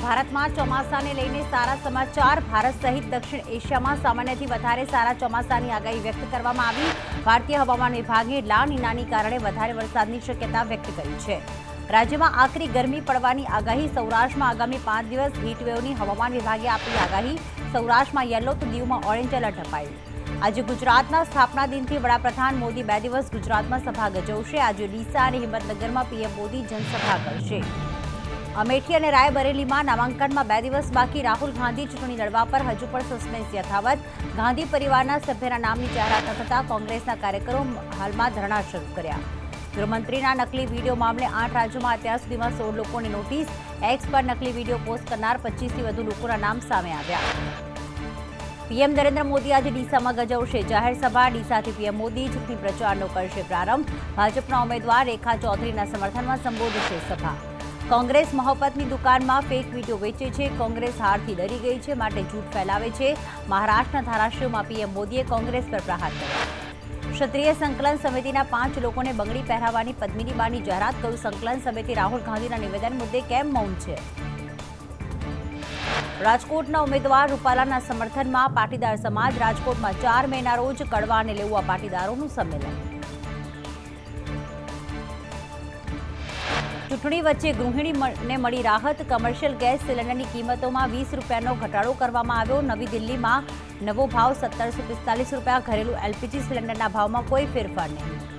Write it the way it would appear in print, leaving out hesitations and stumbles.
ભારતમાં ચોમાસાને લઈને સારા સમાચાર। ભારત સહિત દક્ષિણ એશિયામાં સામાન્યથી વધારે સારા ચોમાસાની આગાહી વ્યક્ત કરવામાં આવી। ભારતીય હવામાન વિભાગે લા નીનાને કારણે વધારે વરસાદની શક્યતા વ્યક્ત કરી છે। રાજ્યમાં આકરી ગરમી પડવાની આગાહી। સૌરાષ્ટ્રમાં આગામી 5 દિવસ હીટવેવની હવામાન વિભાગે આપી આગાહી। સૌરાષ્ટ્રમાં યલો તો દીવમાં ઓરેન્જ એલર્ટ અપાયું। આજે ગુજરાતના સ્થાપના દિનથી વડાપ્રધાન મોદી 2 દિવસ ગુજરાતમાં સભા ગજવશે। આજે ડીસા અને હિંમતનગરમાં પીએમ મોદી જનસભા કરશે। અમેઠી અને રાયબરેલીમાં નામાંકનમાં 2 દિવસ બાકી। રાહુલ ગાંધી ચૂંટણી લડવા પર હજુ પણ સસ્પેન્સ યથાવત। ગાંધી પરિવારના સભ્યના નામની જાહેરાત ન થતાં કોંગ્રેસના કાર્યકરો હાલમાં ધરણા શરૂ કર્યા। ગૃહમંત્રીના નકલી વિડીયો મામલે 8 રાજ્યોમાં અત્યાર સુધીમાં 16 લોકોને નોટિસ। એક્સ પર નકલી વિડીયો પોસ્ટ કરનાર 25થી વધુ લોકોના નામ સામે આવ્યા। પીએમ નરેન્દ્ર મોદી આજે ડીસામાં ગજવશે જાહેર સભા। ડીસાથી પીએમ મોદી ચૂંટણી પ્રચારનો કરશે પ્રારંભ। ભાજપના ઉમેદવાર રેખા ચૌધરીના સમર્થનમાં સંબોધશે સભા। કોંગ્રેસ મહોપતની દુકાનમાં ફેક વિડીયો વેચે છે। કોંગ્રેસ હારથી ડરી ગઈ છે માટે જૂઠ ફેલાવે છે। મહારાષ્ટ્રના ધારાશિવમાં પીએમ મોદીએ કોંગ્રેસ પર પ્રહાર કર્યા। ક્ષત્રિય સંકલન સમિતિના 5 લોકોને બંગડી પહેરાવવાની પદ્મિની બાની જાહેરાત। કહ્યું, સંકલન સમિતિ રાહુલ ગાંધીના નિવેદન મુદ્દે કેમ મૌન છે। રાજકોટના ઉમેદવાર રૂપાલાના સમર્થનમાં પાટીદાર સમાજ। રાજકોટમાં 4 મેના રોજ કડવા અને લેઉવા પાટીદારોનું સંમેલન। ચૂંટણી વચ્ચે ગૃહિણીને મળી રાહત। કમર્શિયલ ગેસ સિલિન્ડરની કિંમતોમાં 20 રૂપિયાનો ઘટાડો કરવામાં આવ્યો। નવી દિલ્હીમાં નવો ભાવ 1745 રૂપિયા। ઘરેલું એલપીજી સિલિન્ડરના ભાવમાં કોઈ ફેરફાર નહીં।